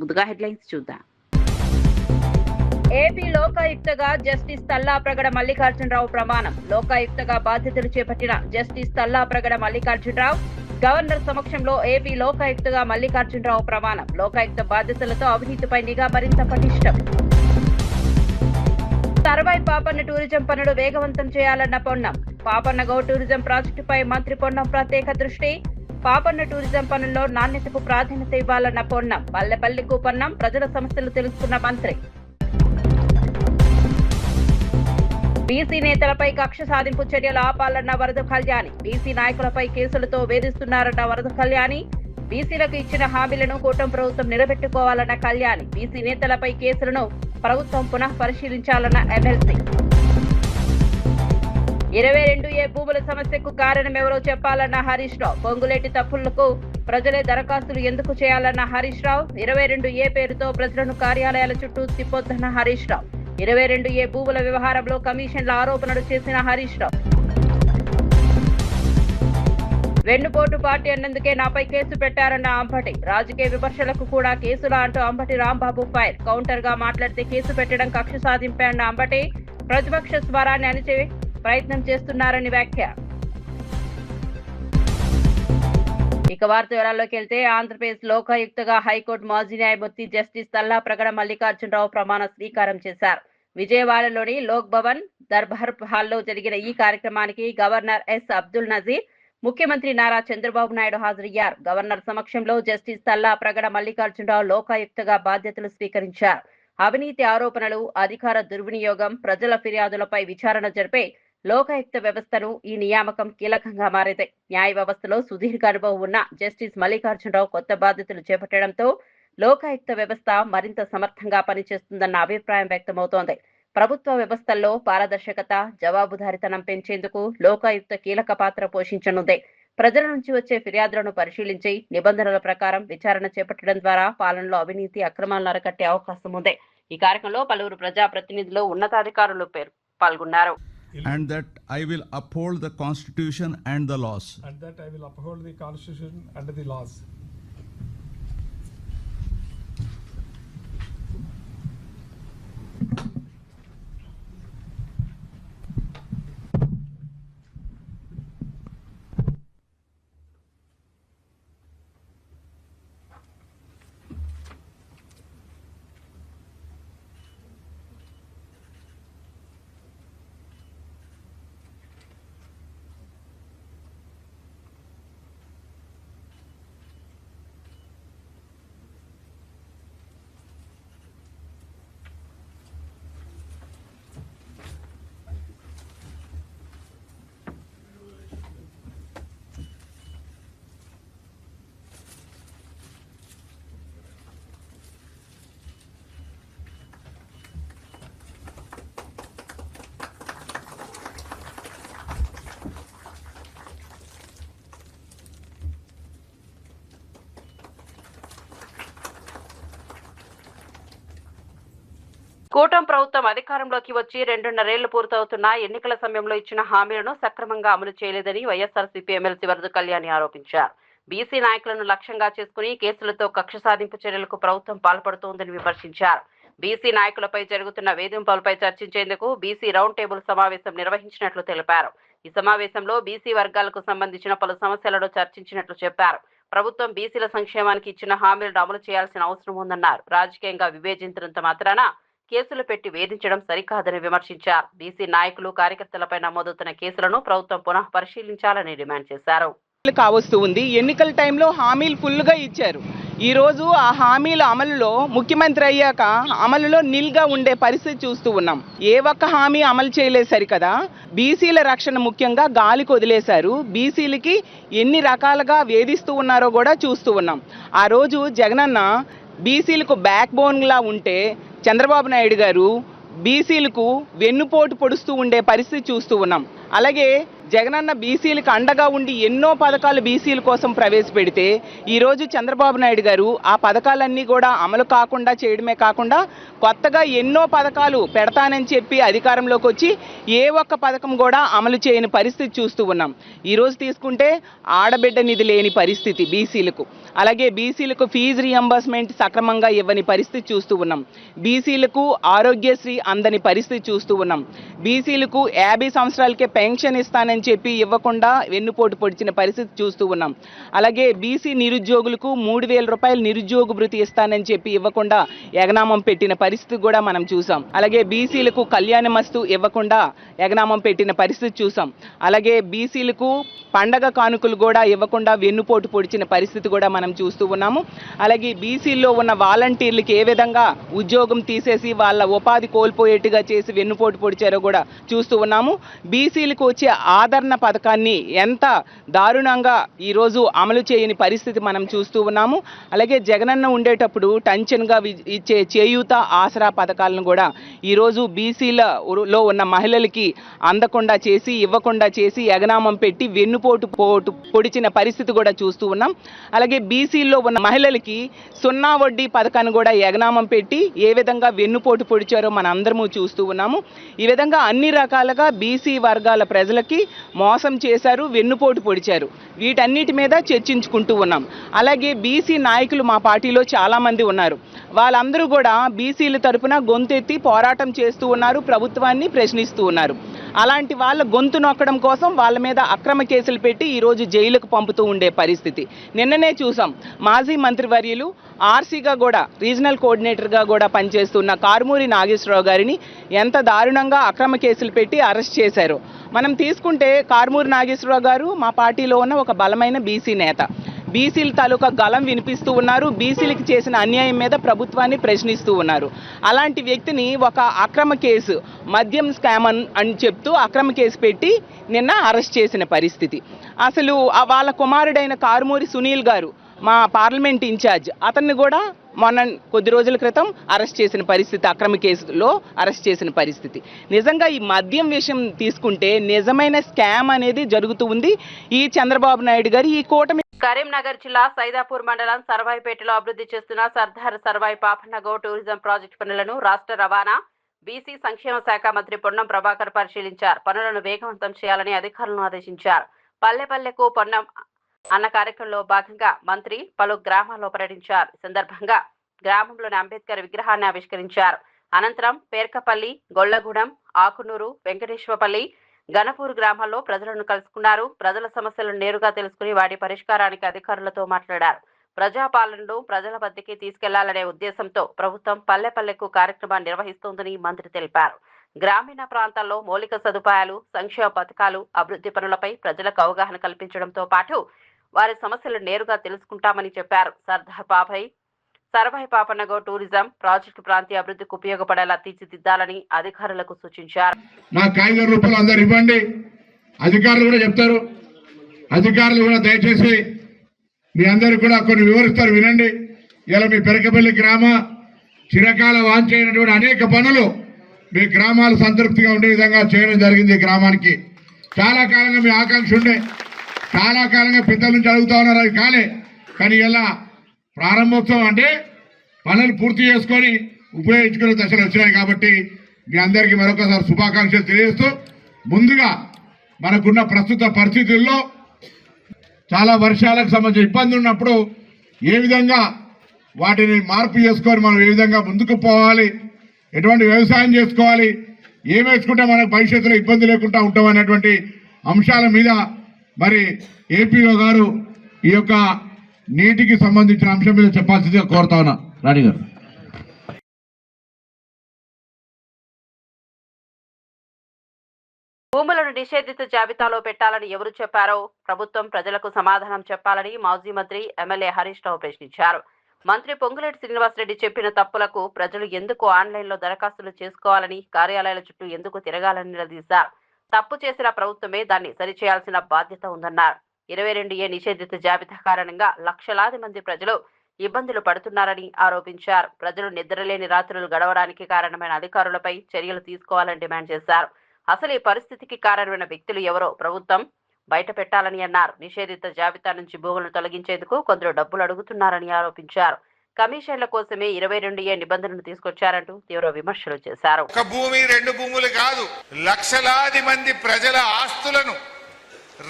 ముందుగా హెడ్లైన్స్ చూద్దాం. AP లోకాయుక్తగా justice Tallapragada Mallikarjunarao ప్రమాణం. లోకాయుక్తగా బాధ్యతలు చేపట్టిన జస్టిస్ తల్లాప్రగడ మల్లికార్జునరావు గవర్నర్ సమక్షంలో ఏపీ లోకాయుక్తగా మల్లికార్జునరావు ప్రమాణం. లోకాయుక్త బాధ్యతలతో అవినీతిపై నిఘా మరింత పటిష్టం. సర్వై పాపన్న టూరిజం పనులు వేగవంతం చేయాలన్న పొన్నం. పాపన్న గౌ టూరిజం ప్రాజెక్టుపై మంత్రి పొన్నం ప్రత్యేక దృష్టి. పాపన్న టూరిజం పనుల్లో నాణ్యతకు ప్రాధాన్యత ఇవ్వాలన్న పొన్నం. పల్లెపల్లికు పొన్నం ప్రజల సమస్యలు తెలుసుకున్న మంత్రి. బీసీ నేతలపై కక్ష సాధింపు చర్యలు ఆపాలన్న వరద కళ్యాణి. బీసీ నాయకులపై కేసులతో వేధిస్తున్నారన్న వరద కళ్యాణి. బీసీలకు ఇచ్చిన హామీలను కూటమి ప్రభుత్వం నిలబెట్టుకోవాలన్న కళ్యాణి. బీసీ నేతలపై కేసులను ప్రభుత్వం పునః పరిశీలించాలన్న ఎమ్మెల్సీ. 22A భూముల సమస్యకు కారణమెవరో చెప్పాలన్న హరీష్ రావు. పొంగులేటి తప్పులకు ప్రజలే దరఖాస్తులు ఎందుకు చేయాలన్న హరీష్ రావు. 22A పేరుతో ప్రజలను కార్యాలయాల చుట్టూ తిప్పొద్దన్న హరీష్ రావు. 22A భూముల వ్యవహారంలో కమిషన్ల ఆరోపణలు చేసిన హరీష్ రావు. వెన్నుపోటు పార్టీ అన్నందుకే నాపై కేసు పెట్టారన్న అంబటి. రాజకీయ విమర్శలకు కూడా కేసులా అంటూ అంబటి రాంబాబు ఫైర్. కౌంటర్ గా మాట్లాడితే కేసు పెట్టడం కక్ష సాధింపే అన్న అంబటి ప్రతిపక్ష స్వరాన్ని అణిచే ప్రయత్నం చేస్తున్నారని వ్యాఖ్య. ఇక వార్త వివరాల్లోకి వెళ్తే ఆంధ్రప్రదేశ్ లోకాయుక్తగా హైకోర్టు మాజీ న్యాయమూర్తి జస్టిస్ తల్లాప్రగడ మల్లికార్జునరావు ప్రమాణ స్వీకారం చేశారు. విజయవాడలోని లోక్ భవన్ దర్బార్ హాల్లో జరిగిన ఈ కార్యక్రమానికి గవర్నర్ ఎస్ అబ్దుల్ నజీర్, ముఖ్యమంత్రి నారా చంద్రబాబు నాయుడు హాజరయ్యారు. గవర్నర్ సమక్షంలో జస్టిస్ తల్లాప్రగడ మల్లికార్జునరావు లోకాయుక్తగా బాధ్యతలు స్వీకరించారు. అవినీతి ఆరోపణలు, అధికార దుర్వినియోగం, ప్రజల ఫిర్యాదులపై విచారణ జరిపే లోకాయుక్త వ్యవస్థను ఈ నియామకం కీలకంగా మారింది. న్యాయ వ్యవస్థలో సుదీర్ఘ అనుభవం ఉన్న జస్టిస్ మల్లికార్జునరావు కొత్త బాధ్యతలు చేపట్టడంతో లోకాయుక్త వ్యవస్థ మరింత సమర్థంగా పనిచేస్తుందన్న అభిప్రాయం వ్యక్తమవుతోంది. ప్రభుత్వ వ్యవస్థల్లో పారదర్శకత, జవాబుదారీతనం పెంచేందుకు లోకాయుక్త కీలక పాత్ర పోషించనుంది. ప్రజల నుంచి వచ్చే ఫిర్యాదులను పరిశీలించి నిబంధనల ప్రకారం విచారణ చేపట్టడం ద్వారా పాలనలో అవినీతి, అక్రమాలను అరికట్టే అవకాశం ఉంది. ఈ కార్యక్రమంలో పలువురు ప్రజాప్రతినిధులు, ఉన్నతాధికారులు పాల్గొన్నారు. And that I will uphold the Constitution and the laws. And that I will uphold the Constitution and the laws. కూటమి ప్రభుత్వం అధికారంలోకి వచ్చి 2.5 పూర్తవుతున్నా ఎన్నికల సమయంలో ఇచ్చిన హామీలను సక్రమంగా అమలు చేయలేదని వైఎస్ఆర్సీపీ ఎమ్మెల్సీ వరద కళ్యాణి ఆరోపించారు. బీసీ నాయకులను లక్ష్యంగా చేసుకుని కేసులతో కక్ష సాధింపు చర్యలకు ప్రభుత్వం పాల్పడుతోందని విమర్శించారు. బీసీ నాయకులపై జరుగుతున్న వేధింపులపై చర్చించేందుకు బీసీ రౌండ్ టేబుల్ సమావేశం నిర్వహించినట్లు తెలిపారు. ఈ సమావేశంలో బీసీ వర్గాలకు సంబంధించిన పలు సమస్యలను చర్చించినట్లు చెప్పారు. ప్రభుత్వం బీసీల సంక్షేమానికి ఇచ్చిన హామీలను అమలు చేయాల్సిన అవసరం ఉందన్నారు. రాజకీయంగా వివేచించినంత మాత్రాన కేసులు పెట్టి వేధించడం సరికాదని విమర్శించారు. బీసీ నాయకులు, కార్యకర్తలపై నమోదవుతున్న కేసులను ప్రభుత్వం పునః పరిశీలించాలని డిమాండ్ చేశారు. కావస్తూ ఉంది. ఎన్నికల టైంలో హామీలు ఫుల్గా ఇచ్చారు. ఈరోజు ఆ హామీల అమలులో ముఖ్యమంత్రి అయ్యాక అమలులో నిల్గా ఉండే పరిస్థితి చూస్తూ ఉన్నాం. ఏ ఒక్క హామీ అమలు చేయలేదు సరికదా. బీసీల రక్షణ ముఖ్యంగా గాలికి వదిలేశారు. బీసీలకి ఎన్ని రకాలుగా వేధిస్తూ ఉన్నారో కూడా చూస్తూ ఉన్నాం. ఆ రోజు జగనన్న బీసీలకు బ్యాక్ బోన్లా ఉంటే చంద్రబాబు నాయుడు గారు బీసీలకు వెన్నుపోటు పొడుస్తూ ఉండే పరిస్థితి చూస్తూ ఉన్నాం. అలాగే జగనన్న బీసీలకు అండగా ఉండి ఎన్నో పథకాలు బీసీల కోసం ప్రవేశపెడితే ఈరోజు చంద్రబాబు నాయుడు గారు ఆ పథకాలన్నీ కూడా అమలు కాకుండా చేయడమే కాకుండా కొత్తగా ఎన్నో పథకాలు పెడతానని చెప్పి అధికారంలోకి వచ్చి ఏ ఒక్క పథకం కూడా అమలు చేయని పరిస్థితి చూస్తూ ఉన్నాం. ఈరోజు తీసుకుంటే ఆడబిడ్డ నిధి లేని పరిస్థితి బీసీలకు, అలాగే బీసీలకు ఫీజు రియంబర్స్మెంట్ సక్రమంగా ఇవ్వని పరిస్థితి చూస్తూ ఉన్నాం. బీసీలకు ఆరోగ్యశ్రీ అందని పరిస్థితి చూస్తూ ఉన్నాం. బీసీలకు 50 సంవత్సరాలకే పెన్షన్ ఇస్తానని చెప్పి ఇవ్వకుండా వెన్నుపోటు పొడిచిన పరిస్థితి చూస్తూ ఉన్నాం. అలాగే బీసీ నిరుద్యోగులకు 3,000 రూపాయలు నిరుద్యోగ భృతి ఇస్తానని చెప్పి ఇవ్వకుండా ఎగనామం పెట్టిన పరిస్థితి కూడా మనం చూసాం. అలాగే బీసీలకు కళ్యాణమస్తు ఇవ్వకుండా ఎగనామం పెట్టిన పరిస్థితి చూసాం. అలాగే బీసీలకు పండగ కానుకలు కూడా ఇవ్వకుండా వెన్నుపోటు పొడిచిన పరిస్థితి కూడా మనం చూస్తూ ఉన్నాము. అలాగే బీసీల్లో ఉన్న వాలంటీర్లకి ఏ విధంగా ఉద్యోగం తీసేసి వాళ్ళ ఉపాధి కోల్పోయేట్టుగా చేసి వెన్నుపోటు పొడిచారో కూడా చూస్తూ ఉన్నాము. బీసీలకు వచ్చే ఆదరణ పథకాన్ని ఎంత దారుణంగా ఈరోజు అమలు చేయని పరిస్థితి మనం చూస్తూ ఉన్నాము. అలాగే జగనన్న ఉండేటప్పుడు టెన్షన్గా ఇచ్చే చేయూత ఆసరా పథకాలను కూడా ఈరోజు బీసీలలో ఉన్న మహిళలకి అందకుండా చేసి ఇవ్వకుండా చేసి ఎగనామం పెట్టి వెన్నుపోటు పొడిచిన పరిస్థితి కూడా చూస్తూ ఉన్నాం. అలాగే బీసీల్లో ఉన్న మహిళలకి 0 వడ్డీ పథకాన్ని కూడా ఎగనామం పెట్టి ఏ విధంగా వెన్నుపోటు పొడిచారో మన అందరము చూస్తూ ఉన్నాము. ఈ విధంగా అన్ని రకాలుగా బీసీ వర్గాల ప్రజలకి మోసం చేశారు, వెన్నుపోటు పొడిచారు. వీటన్నిటి మీద చర్చించుకుంటూ ఉన్నాం. అలాగే బీసీ నాయకులు మా పార్టీలో చాలామంది ఉన్నారు. వాళ్ళందరూ కూడా బీసీల తరపున గొంతెత్తి పోరాటం చేస్తూ ఉన్నారు, ప్రభుత్వాన్ని ప్రశ్నిస్తూ ఉన్నారు. అలాంటి వాళ్ళ గొంతు నొక్కడం కోసం వాళ్ళ మీద అక్రమ కేసులు పెట్టి ఈరోజు జైలుకు పంపుతూ ఉండే పరిస్థితి నిన్ననే చూసాం. మాజీ మంత్రివర్యులు ఆర్సీగా కూడా రీజనల్ కోఆర్డినేటర్గా కూడా పనిచేస్తున్న కారుమూరి నాగేశ్వరరావు గారిని ఎంత దారుణంగా అక్రమ కేసులు పెట్టి అరెస్ట్ చేశారు. మనం తీసుకుంటే కారుమూరి నాగేశ్వరరావు గారు మా పార్టీలో ఉన్న ఒక బలమైన బీసీ నేత. బీసీల తాలూకా గలం వినిపిస్తూ ఉన్నారు. బీసీలకు చేసిన అన్యాయం మీద ప్రభుత్వాన్ని ప్రశ్నిస్తూ ఉన్నారు. అలాంటి వ్యక్తిని ఒక అక్రమ కేసు, మద్యం స్కామ్ అని చెప్తూ అక్రమ కేసు పెట్టి నిన్న అరెస్ట్ చేసిన పరిస్థితి. అసలు వాళ్ళ కుమారుడైన కారుమూరి సునీల్ గారు మా పార్లమెంట్ ఇన్ఛార్జ్, అతన్ని కూడా మొన్న కొద్ది రోజుల క్రితం అరెస్ట్ చేసిన పరిస్థితి, అక్రమ కేసులో అరెస్ట్ చేసిన పరిస్థితి. నిజంగా ఈ మద్యం విషయం తీసుకుంటే నిజమైన స్కామ్ అనేది జరుగుతూ ఉంది. ఈ చంద్రబాబు నాయుడు గారు ఈ కూటమి. కరీంనగర్ జిల్లా సైదాపూర్ మండలం సర్వాయిపేటలో అభివృద్ధి చేస్తున్న సర్దార్ సర్వాయి పాపన్నగౌ టూరిజం ప్రాజెక్టు పనులను రాష్ట్ర రవాణా బీసీ సంక్షేమ శాఖ మంత్రి పొన్నం ప్రభాకర్ పరిశీలించారు. పనులను వేగవంతం చేయాలని అధికారులను ఆదేశించారు. పల్లె పల్లెకు పొన్నం అన్న కార్యక్రమంలో భాగంగా మంత్రి పలు గ్రామాల్లో పర్యటించారు. ఈ సందర్భంగా గ్రామంలోని అంబేద్కర్ విగ్రహాన్ని ఆవిష్కరించారు. అనంతరం పేర్కపల్లి, గొల్లగూడెం, ఆకునూరు, వెంకటేశ్వరపల్లి, గణపూర్ గ్రామాల్లో ప్రజలను కలుసుకున్నారు. ప్రజల సమస్యలను నేరుగా తెలుసుకుని వాటి పరిష్కారానికి అధికారులతో మాట్లాడారు. ప్రజాపాలనను ప్రజల వద్దకి తీసుకెళ్లాలనే ఉద్దేశంతో ప్రభుత్వం పల్లె పల్లెకు కార్యక్రమాన్ని నిర్వహిస్తోందని మంత్రి తెలిపారు. గ్రామీణ ప్రాంతాల్లో మౌలిక సదుపాయాలు, సంక్షేమ పథకాలు, అభివృద్ధి పనులపై ప్రజలకు అవగాహన కల్పించడంతో పాటు వారి సమస్యలను నేరుగా తెలుసుకుంటామని చెప్పారు. సర్వాయి పాపన్నగౌ టూరిజం ప్రాజెక్టు ప్రాంతీయ అభివృద్ధికి ఉపయోగపడేలా తీర్చిదిద్దాలని అధికారులకు సూచించారు. నా కాగిత రూపాయలు అందరు ఇవ్వండి, అధికారులు కూడా చెప్తారు. అధికారులు కూడా దయచేసి మీ అందరు కూడా కొన్ని వివరిస్తారు, వినండి. ఇలా మీ పెరకపల్లి గ్రామ చిరకాల వాంఛైనటువంటి అనేక పనులు మీ గ్రామాలు సంతృప్తిగా ఉండే విధంగా చేయడం జరిగింది. ఈ గ్రామానికి చాలా కాలంగా మీ ఆకాంక్ష ఉండే, చాలా కాలంగా పెద్దల నుంచి అడుగుతా ఉన్నారు, అవి కాలే. కానీ ఇలా ప్రారంభోత్సవం అంటే పనులు పూర్తి చేసుకొని ఉపయోగించుకునే దశలు వచ్చినాయి. కాబట్టి మీ అందరికీ మరొకసారి శుభాకాంక్షలు తెలియజేస్తూ, ముందుగా మనకున్న ప్రస్తుత పరిస్థితుల్లో చాలా వర్షాలకు సంబంధించిన ఇబ్బంది ఉన్నప్పుడు ఏ విధంగా వాటిని మార్పు చేసుకొని మనం ఏ విధంగా ముందుకు పోవాలి, ఎటువంటి వ్యవసాయం చేసుకోవాలి, ఏం వేసుకుంటే మనకు భవిష్యత్తులో ఇబ్బంది లేకుండా ఉంటాం అనేటువంటి అంశాల మీద మరి ఏపీఓ గారు ఈ యొక్క నీటికి సంబంధించిన అంశం మీద చెప్పాల్సిందిగా కోరుతా ఉన్నా. రాణి గారు. భూములను నిషేధిత జాబితాలో పెట్టాలని ఎవరు చెప్పారో ప్రభుత్వం ప్రజలకు సమాధానం చెప్పాలని మాజీ మంత్రి ఎమ్మెల్యే హరీష్ రావు ప్రశ్నించారు. మంత్రి పొంగులేటి శ్రీనివాసరెడ్డి చెప్పిన తప్పులకు ప్రజలు ఎందుకు ఆన్లైన్లో దరఖాస్తులు చేసుకోవాలని, కార్యాలయాల చుట్టూ ఎందుకు తిరగాలని నిలదీశారు. తప్పు చేసిన ప్రభుత్వమే దాన్ని సరిచేయాల్సిన బాధ్యత ఉందన్నారు. 22A నిషేధిత జాబితా కారణంగా లక్షలాది మంది ప్రజలు ఇబ్బందులు పడుతున్నారని ఆరోపించారు. ప్రజలు నిద్రలేని రాత్రులు గడవడానికి కారణమైన అధికారులపై చర్యలు తీసుకోవాలని డిమాండ్ చేశారు. అసలు ఈ పరిస్థితికి కారణమైన వ్యక్తులు ఎవరో ప్రభుత్వం బయట పెట్టాలని అన్నారు. నిషేధిత జాబితా నుంచి భూములను తొలగించేందుకు కొందరు డబ్బులు అడుగుతున్నారని ఆరోపించారు. కమిషన్ల కోసమే 22A నిబంధనలు తీసుకొచ్చారంటూ తీవ్ర విమర్శలు చేశారు. ఒక భూమి రెండు భూములు కాదు, లక్షలాది మంది ప్రజల ఆస్తులను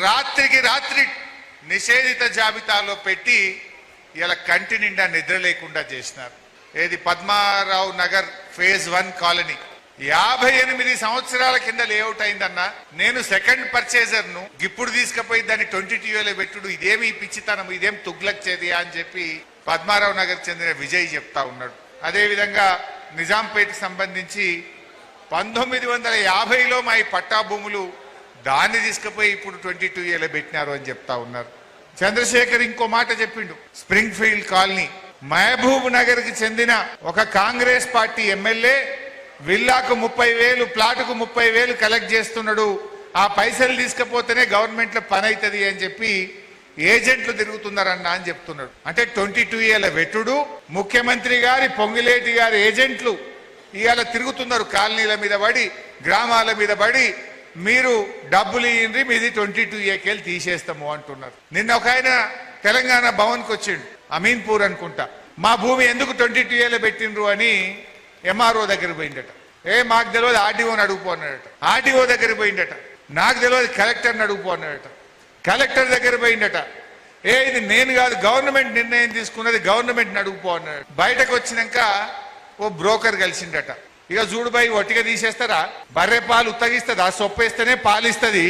రాత్రికి రాత్రి నిషేధిత జాబితాలో పెట్టి ఇలా కంటి నిండా నిద్ర లేకుండా చేసినారు. ఏది పద్మారావు నగర్ ఫేజ్ 1 కాలనీ 58 సంవత్సరాల కింద లేఅవుట్ అయిందన్నా. నేను సెకండ్ పర్చేజర్ ను ఇప్పుడు తీసుకుపోయి దాన్ని 22A పెట్టుడు ఇదేమి పిచ్చితనం, ఇదేం తుగ్లక్ చర్య అని చెప్పి పద్మారావు నగర్ చెందిన విజయ్ చెప్తా ఉన్నాడు. అదే విధంగా నిజాంపేటకి సంబంధించి 1950లో మా ఈ పట్టా భూములు దాన్ని తీసుకుపోయి ఇప్పుడు 22A పెట్టినారు అని చెప్తా ఉన్నారు. చంద్రశేఖర్ ఇంకో మాట చెప్పిండు. Springfield colony Mahabubnagar కి చెందిన ఒక కాంగ్రెస్ పార్టీ ఎమ్మెల్యే విల్లాకు 30,000 ప్లాటుకు 30,000 కలెక్ట్ చేస్తున్నాడు. ఆ పైసలు తీసుకపోతేనే గవర్నమెంట్ లో పని అవుతుంది అని చెప్పి ఏజెంట్లు తిరుగుతున్నారన్న అని చెప్తున్నాడు. అంటే 22A వెట్టుడు ముఖ్యమంత్రి గారి పొంగిలేటి గారి ఏజెంట్లు ఇవాళ తిరుగుతున్నారు. కాలనీల మీద పడి గ్రామాల మీద పడి మీరు డబ్బులు ఇయ్యండి మీది 22A తీసేస్తాము అంటున్నారు. నిన్న ఒక ఆయన తెలంగాణ భవన్కి వచ్చిండు, అమీన్పూర్ అనుకుంటా. మా భూమి ఎందుకు 22A పెట్టిండ్రు అని MRO దగ్గర పోయిందట. మాకు తెలియదు ఆర్డీఓని అడుగుపోన్నాడట. ఆర్డీఓ దగ్గర పోయిందట. నాకు తెలియదు కలెక్టర్ని అడుగుపోన్నాడట. కలెక్టర్ దగ్గర పోయిందట. ఇది నేను కాదు గవర్నమెంట్ నిర్ణయం తీసుకున్నది, గవర్నమెంట్ అడుగుపో అన్నాడు. బయటకు వచ్చినాక ఓ బ్రోకర్ కలిసిండట. ఇక చూడుబాయి ఒట్టిగా తీసేస్తారా, బర్రె పాలు ఉత్తగిస్తుంది, ఆ సొప్పేస్తేనే పాలు ఇస్తుంది,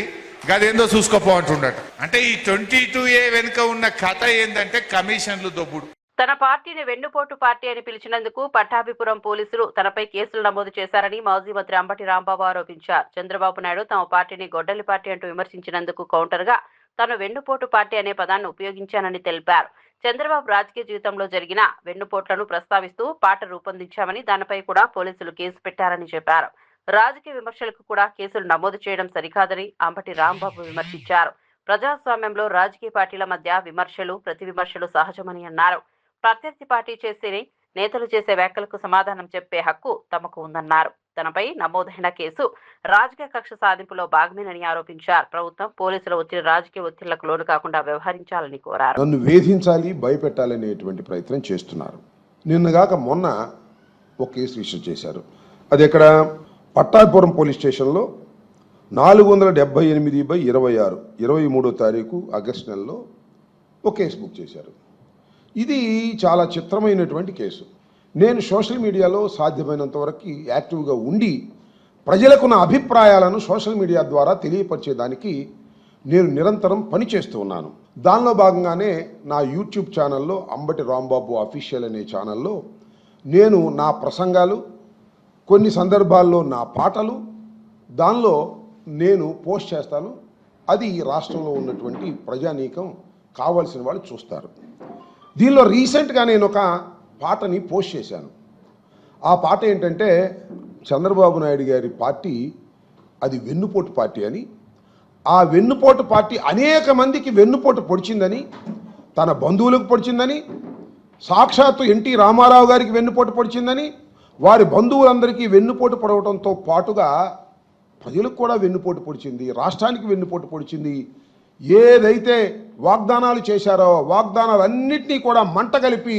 గదేందో చూసుకోపో అంటుండట. అంటే ఈ 22A వెనుక ఉన్న కథ ఏంటంటే కమిషన్లు దొబ్బుడు. తన పార్టీని వెన్నుపోటు పార్టీ అని పిలిచినందుకు పట్టాభిపురం పోలీసులు తనపై కేసులు నమోదు చేశారని మాజీ మంత్రి అంబటి రాంబాబు ఆరోపించారు. చంద్రబాబు నాయుడు తమ పార్టీని గొడ్డలి పార్టీ అంటూ విమర్శించినందుకు కౌంటర్గా తాను వెన్నుపోటు పార్టీ అనే పదాన్ని ఉపయోగించానని తెలిపారు. చంద్రబాబు రాజకీయ జీవితంలో జరిగిన వెన్నుపోట్లను ప్రస్తావిస్తూ పాట రూపొందించామని దానిపై కూడా పోలీసులు కేసు పెట్టారని చెప్పారు. రాజకీయ విమర్శలకు కూడా కేసులు నమోదు చేయడం సరికాదని అంబటి రాంబాబు విమర్శించారు. ప్రజాస్వామ్యంలో రాజకీయ పార్టీల మధ్య విమర్శలు ప్రతి విమర్శలు సహజమని అన్నారు. ప్రత్యర్థి పార్టీ చేసే నేతలు చేసే వ్యాఖ్యలకు సమాధానం చెప్పే హక్కు తమకు ఉందన్నారు. తనపై నమోదైన కేసు రాజకీయ కక్ష సాధింపులో భాగమేనని ఆరోపించారు. ప్రభుత్వం పోలీసులు వచ్చిన రాజకీయ ఒత్తిళ్లకు లోను కాకుండా వ్యవహరించాలని కోరారు. నన్ను వేధించాలి, భయపెట్టాలనేటువంటి ప్రయత్నం చేస్తున్నారు. నిన్నగాక మొన్న ఒక కేసు రిజిస్టర్ చేశారు. అది ఎక్కడ పట్టాభిపురం పోలీస్ స్టేషన్లో 478/26 23వ తారీఖు ఆగస్టు నెలలో ఒక కేసు బుక్ చేశారు. ఇది చాలా చిత్రమైనటువంటి కేసు. నేను సోషల్ మీడియాలో సాధ్యమైనంత వరకు యాక్టివ్గా ఉండి ప్రజలకు నా అభిప్రాయాలను సోషల్ మీడియా ద్వారా తెలియపరిచేదానికి నేను నిరంతరం పనిచేస్తూ ఉన్నాను. దానిలో భాగంగానే నా యూట్యూబ్ ఛానల్లో అంబటి రాంబాబు అఫీషియల్ అనే ఛానల్లో నేను నా ప్రసంగాలు, కొన్ని సందర్భాల్లో నా పాటలు దానిలో నేను పోస్ట్ చేస్తాను. అది రాష్ట్రంలో ఉన్నటువంటి ప్రజానీకం కావాల్సిన వాళ్ళు చూస్తారు. దీనిలో రీసెంట్గా నేను ఒక పాటని పోస్ట్ చేశాను. ఆ పాట ఏంటంటే చంద్రబాబు నాయుడు గారి పార్టీ అది వెన్నుపోటు పార్టీ అని, ఆ వెన్నుపోటు పార్టీ అనేక మందికి వెన్నుపోటు పొడిచిందని, తన బంధువులకు పొడిచిందని, సాక్షాత్తు ఎన్టీ రామారావు గారికి వెన్నుపోటు పొడిచిందని, వారి బంధువులందరికీ వెన్నుపోటు పొడవడంతో పాటుగా ప్రజలకు కూడా వెన్నుపోటు పొడిచింది, రాష్ట్రానికి వెన్నుపోటు పొడిచింది. ఏదైతే వాగ్దానాలు చేశారో వాగ్దానాలన్నింటినీ కూడా మంట కలిపి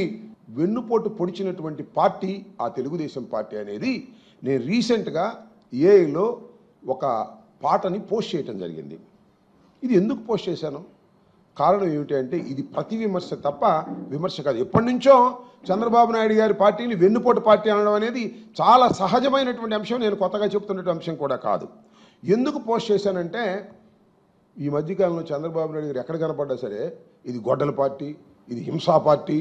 వెన్నుపోటు పొడిచినటువంటి పార్టీ ఆ తెలుగుదేశం పార్టీ అనేది నేను రీసెంట్గా ఏఐలో ఒక పాటని పోస్ట్ చేయటం జరిగింది. ఇది ఎందుకు పోస్ట్ చేశాను, కారణం ఏమిటి అంటే ఇది ప్రతి విమర్శ తప్ప విమర్శ కాదు. ఎప్పటి నుంచో చంద్రబాబు నాయుడు గారి పార్టీని వెన్నుపోటు పార్టీ అనడం అనేది చాలా సహజమైనటువంటి అంశం, నేను కొత్తగా చెప్తున్నటువంటి అంశం కూడా కాదు. ఎందుకు పోస్ట్ చేశానంటే ఈ మధ్యకాలంలో చంద్రబాబు నాయుడు గారు ఎక్కడ కనపడ్డా సరే ఇది గొడ్డల పార్టీ, ఇది హింసా పార్టీ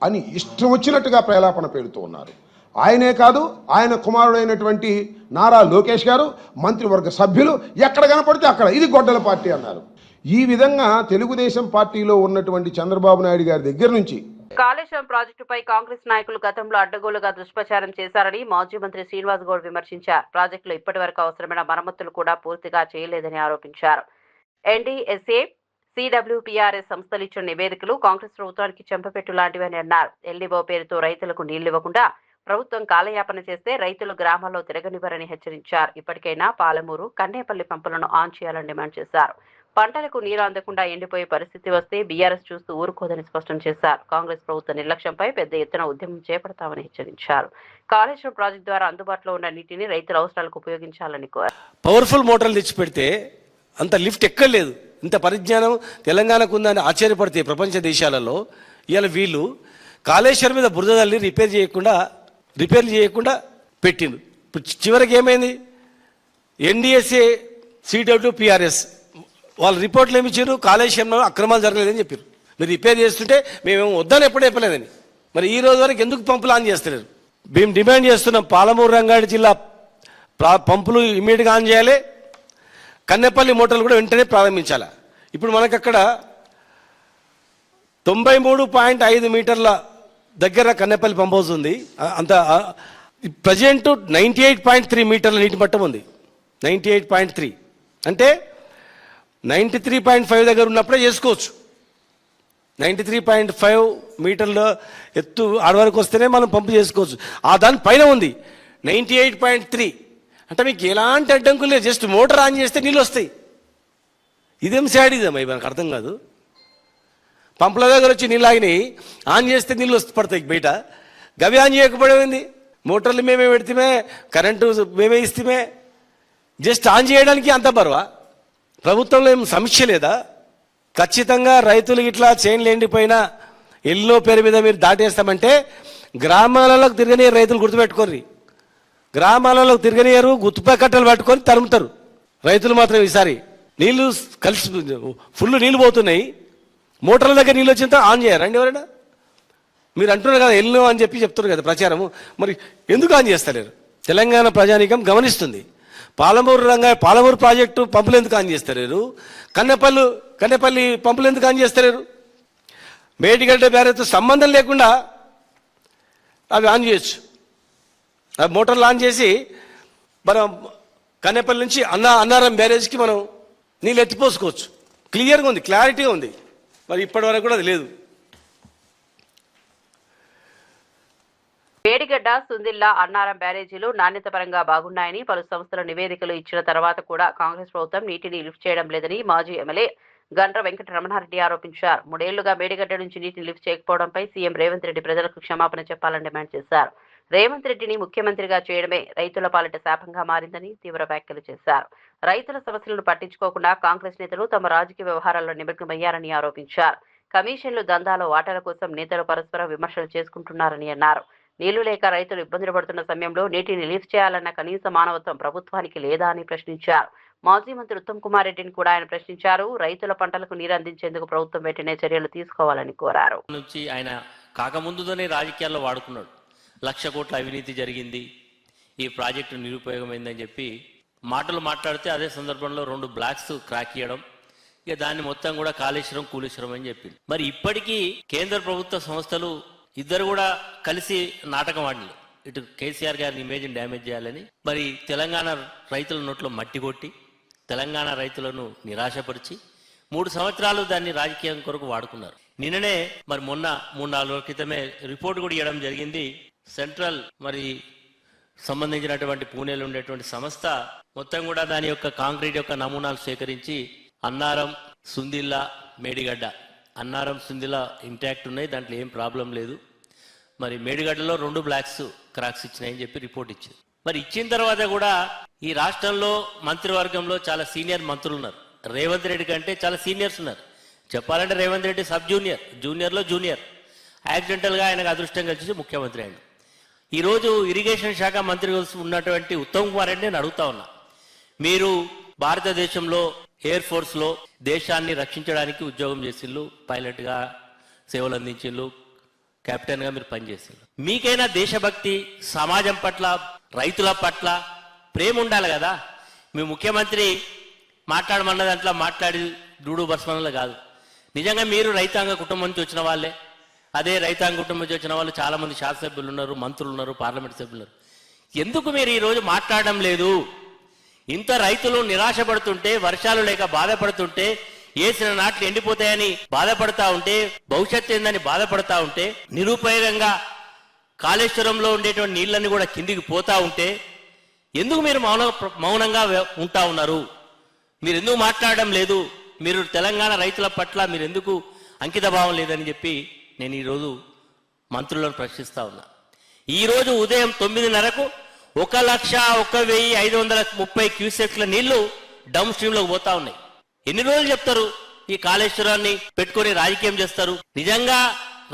అని ఇష్టం వచ్చినట్టుగా ప్రలాపన పెడుతూ ఉన్నారు. ఆయనే కాదు, ఆయన కుమారుడైనటువంటి నారా లోకేష్ గారు, మంత్రివర్గ సభ్యులు ఎక్కడ కనపడితే అక్కడ ఇది గొడ్డల పార్టీ అన్నారు. ఈ విధంగా తెలుగుదేశం పార్టీలో ఉన్నటువంటి చంద్రబాబు నాయుడు గారి దగ్గర నుంచి కాళేశ్వరం ప్రాజెక్టుపై కాంగ్రెస్ నాయకులు గతంలో అడ్డగోలుగా దుష్ప్రచారం చేశారని మాజీ మంత్రి శ్రీనివాస్ గౌడ్ విమర్శించారు. ప్రాజెక్టులో ఇప్పటి వరకు అవసరమైన మరమ్మతులు కూడా పూర్తిగా చేయలేదని ఆరోపించారు. ఎన్డీఎస్ఏ, CWPRS సంస్థలు ఇచ్చిన నివేదికలు కాంగ్రెస్ ప్రభుత్వానికి చెంపపెట్టు లాంటివని అన్నారు. ఎల్డీఓ పేరుతో రైతులకు నీళ్లు ఇవ్వకుండా ప్రభుత్వం కాలయాపన చేస్తే రైతులు గ్రామాల్లో తిరగనివ్వరని హెచ్చరించారు. ఇప్పటికైనా పాలమూరు, కన్నేపల్లి పంపులను ఆన్ చేయాలని డిమాండ్ చేశారు. పంటలకు నీరు అందకుండా ఎండిపోయే పరిస్థితి వస్తే బీఆర్ఎస్ చూస్తూ ఊరుకోదని స్పష్టం చేశారు. కాంగ్రెస్ ప్రభుత్వ నిర్లక్ష్యంపై పెద్ద ఎత్తున ఉద్యమం చేపడతామని హెచ్చరించారు. కాళేశ్వరం ప్రాజెక్టు ద్వారా అందుబాటులో ఉన్న నీటిని రైతుల అవసరాలకు ఉపయోగించాలని కోరారు. పవర్ఫుల్ మోటార్లు తెచ్చిపెడితే అంత లిఫ్ట్ ఎక్కర్లేదు. ఇంత పరిజ్ఞానం తెలంగాణకు ఉందని ఆశ్చర్యపడితే ప్రపంచ దేశాలలో ఇవాళ వీళ్ళు కాళేశ్వరం మీద బురద తల్లి రిపేర్లు చేయకుండా పెట్టిండు. ఇప్పుడు చివరికి ఏమైంది? ఎన్డీఎస్ఏ, CWPRS వాళ్ళ రిపోర్ట్లు ఏమి ఇచ్చారు? కాళేశ్వరంలో అక్రమాలు జరగలేదని చెప్పారు. మీరు రిపేర్ చేస్తుంటే మేము వద్దని ఎప్పుడూ చెప్పలేదని. మరి ఈ రోజు వరకు ఎందుకు పంపులు ఆన్ చేస్తలేరు? మేము డిమాండ్ చేస్తున్నాం. పాలమూరు రంగారెడ్డి జిల్లా పంపులు ఇమీడియట్గా ఆన్ చేయాలి. కన్నెపల్లి మోటార్లు కూడా వెంటనే ప్రారంభించాలి. ఇప్పుడు మనకు అక్కడ 93.5 మీటర్ల దగ్గర కన్నెపల్లి పంప్ హౌస్ ఉంది. అంత ప్రజెంట్ 98.3 మీటర్ల నీటి మట్టం ఉంది. 98.3 అంటే 93.5 దగ్గర ఉన్నప్పుడే చేసుకోవచ్చు. 93.5 మీటర్ల ఎత్తు ఆడవరకు వస్తేనే మనం పంపు చేసుకోవచ్చు. దానిపైన ఉంది 98.3 అంటే మీకు ఎలాంటి అడ్డంకులు లేదు. జస్ట్ మోటార్ ఆన్ చేస్తే నీళ్ళు వస్తాయి. ఇదేం శాడిజం అవి మనకు అర్థం కాదు. పంపుల దగ్గర వచ్చి నీళ్ళు ఆగినాయి, ఆన్ చేస్తే నీళ్ళు పడతాయి బయట. గవి ఆన్ చేయకపోవడం మోటార్లు మేమే పెడితే, కరెంటు మేమే ఇస్తే, జస్ట్ ఆన్ చేయడానికి అంత బరువా? ప్రభుత్వంలో ఏం సమస్య లేదా? ఖచ్చితంగా రైతులు ఇట్లా చైన్లు ఎండిపోయినా ఎల్లో పేరు మీద మీరు దాటేస్తామంటే గ్రామాలలోకి తిరగనియరు. రైతులు గుర్తుపెట్టుకోర్రి, గ్రామాలలో తిరగనియరు. గుత్తుపై కట్టలు పట్టుకొని తరుముతారు రైతులు మాత్రం. ఈసారి నీళ్లు కలిసి ఫుల్ నీళ్ళు పోతున్నాయి. మోటార్ల దగ్గర నీళ్ళు వచ్చినంత ఆన్ చేయరండి ఎవరైనా? మీరు అంటున్నారు కదా ఎల్లో అని చెప్తున్నారు కదా ప్రచారము. మరి ఎందుకు ఆన్ చేస్తలేరు? తెలంగాణ ప్రజానీకం గమనిస్తుంది. పాలమూరు ప్రాజెక్టు పంపులు ఎందుకు ఆన్ చేస్తలేరు? కన్నెపల్లి పంపులు ఎందుకు ఆన్ చేస్తలేరు? మేడిగడ్డ బ్యారేజ్తో సంబంధం లేకుండా అవి ఆన్ చేయొచ్చు. అవి మోటార్లు ఆన్ చేసి మనం కన్నెపల్లి నుంచి అన్నారం బ్యారేజ్కి మనం నీళ్ళు ఎత్తిపోసుకోవచ్చు. క్లియర్గా ఉంది, క్లారిటీగా ఉంది. మరి ఇప్పటి వరకు కూడా అది లేదు. మేడిగడ్డ, సుందిల్లా, అన్నారం బ్యారేజీలు నాణ్యత పరంగా బాగున్నాయని పలు సంస్థల నివేదికలు ఇచ్చిన తర్వాత కూడా కాంగ్రెస్ ప్రభుత్వం నీటిని లిఫ్ట్ చేయడం లేదని మాజీ ఎమ్మెల్యే గండ్ర వెంకట రమణారెడ్డి ఆరోపించారు. 3 ఏళ్లుగా మేడిగడ్డ నుంచి నీటిని లిఫ్ట్ చేయకపోవడంపై సీఎం రేవంత్ రెడ్డి ప్రజలకు క్షమాపణ చెప్పాలని డిమాండ్ చేశారు. రేవంత్ రెడ్డిని ముఖ్యమంత్రిగా చేయడమే రైతుల పాలిట శాపంగా మారిందని తీవ్ర వ్యాఖ్యలు చేశారు. రైతుల సమస్యలను పట్టించుకోకుండా కాంగ్రెస్ నేతలు తమ రాజకీయ వ్యవహారాల్లో నిమగ్నమయ్యారని ఆరోపించారు. కమిషన్లు, దందాలో వాటాల కోసం నేతలు పరస్పర విమర్శలు చేసుకుంటున్నారని అన్నారు. నీళ్లు లేక రైతులు ఇబ్బందులు పడుతున్న సమయంలో నీటిని లిఫ్ట్ చేయాలన్న కనీస మానవత్వం ప్రభుత్వానికి లేదా అని ప్రశ్నించారు. మాజీ మంత్రి ఉత్తమ్ కుమార్ రెడ్డిని కూడా ఆయన ప్రశ్నించారు. రైతుల పంటలకు నీరు అందించేందుకు ప్రభుత్వం వెంటనే చర్యలు తీసుకోవాలని కోరారు. నుంచి ఆయన కాకముందుతోనే రాజకీయాల్లో వాడుకున్నాడు. 1,00,000 కోట్ల అవినీతి జరిగింది, ఈ ప్రాజెక్టు నిరుపయోగమైందని చెప్పి మాటలు మాట్లాడితే అదే సందర్భంలో 2 బ్లాక్స్ క్రాక్ చేయడం, ఇక దాన్ని మొత్తం కూడా కూలీశ్వరం అని చెప్పింది. మరి ఇప్పటికీ కేంద్ర ప్రభుత్వ సంస్థలు ఇద్దరు కూడా కలిసి నాటకం ఆడలేదు. ఇటు కేసీఆర్ గారిని ఇమేజ్ని డ్యామేజ్ చేయాలని, మరి తెలంగాణ రైతుల నోట్లో మట్టి కొట్టి తెలంగాణ రైతులను నిరాశపరిచి 3 సంవత్సరాలు దాన్ని రాజకీయం కొరకు వాడుకున్నారు. నిన్ననే మరి మొన్న 3-4 రోజుల క్రితమే రిపోర్ట్ కూడా ఇవ్వడం జరిగింది. సెంట్రల్ మరి సంబంధించినటువంటి పూణేలో ఉండేటువంటి సంస్థ మొత్తం కూడా దాని యొక్క కాంక్రీట్ యొక్క నమూనాలు సేకరించి అన్నారం, సుందిల్లా, మేడిగడ్డ, అన్నారం, సుందిల్లా ఇంటాక్ట్ ఉన్నాయి, దాంట్లో ఏం ప్రాబ్లం లేదు. మరి మేడిగడ్డలో 2 బ్లాక్స్ క్రాక్స్ ఇచ్చినాయని చెప్పి రిపోర్ట్ ఇచ్చింది. మరి ఇచ్చిన తర్వాత కూడా ఈ రాష్ట్రంలో మంత్రివర్గంలో చాలా సీనియర్ మంత్రులు ఉన్నారు. రేవంత్ రెడ్డి కంటే చాలా సీనియర్స్ ఉన్నారు. చెప్పాలంటే రేవంత్ రెడ్డి సబ్ జూనియర్, జూనియర్లో జూనియర్. యాక్సిడెంటల్గా ఆయనకు అదృష్టం కలిసి ముఖ్యమంత్రి అయ్యాడు. ఈరోజు ఇరిగేషన్ శాఖ మంత్రి ఉన్నటువంటి ఉత్తమ్ కుమార్ రెడ్డి నేను అడుగుతా ఉన్నా, మీరు భారతదేశంలో ఎయిర్ ఫోర్స్లో దేశాన్ని రక్షించడానికి ఉద్యోగం చేసిళ్ళు, పైలట్గా సేవలు అందించిళ్ళు, కెప్టెన్గా మీరు పనిచేసిళ్ళు. మీకైనా దేశభక్తి, సమాజం పట్ల, రైతుల పట్ల ప్రేమ ఉండాలి కదా. మీ ముఖ్యమంత్రి మాట్లాడమన్న దాంట్లో మాట్లాడి దూడు బస్మనలు కాదు. నిజంగా మీరు రైతాంగ కుటుంబం నుంచి వచ్చిన వాళ్ళే. అదే రైతాంగ కుటుంబం నుంచి వచ్చిన వాళ్ళు చాలామంది శాసనసభ్యులు ఉన్నారు, మంత్రులు ఉన్నారు, పార్లమెంట్ సభ్యులు ఉన్నారు. ఎందుకు మీరు ఈరోజు మాట్లాడడం లేదు? ఇంత రైతులు నిరాశపడుతుంటే, వర్షాలు లేక బాధపడుతుంటే, వేసిన నాట్లు ఎండిపోతాయని బాధపడతా ఉంటే, భవిష్యత్తు ఏందని బాధపడతా ఉంటే, నిరుపయోగంగా కాళేశ్వరంలో ఉండేటువంటి నీళ్ళన్నీ కూడా కిందికి పోతా ఉంటే ఎందుకు మీరు మౌనంగా ఉంటా ఉన్నారు? మీరు ఎందుకు మాట్లాడడం లేదు? మీరు తెలంగాణ రైతుల పట్ల మీరు ఎందుకు అంకిత భావం లేదని చెప్పి నేను ఈరోజు మంత్రులను ప్రశ్నిస్తా ఉన్నా. ఈరోజు ఉదయం 9:30కు 1,01,530 క్యూసెక్ల నీళ్లు డౌన్ స్ట్రీమ్లోకి పోతా ఉన్నాయి. ఎన్ని రోజులు చెప్తారు ఈ కాళేశ్వరాన్ని పెట్టుకొని రాజకీయం చేస్తారు? నిజంగా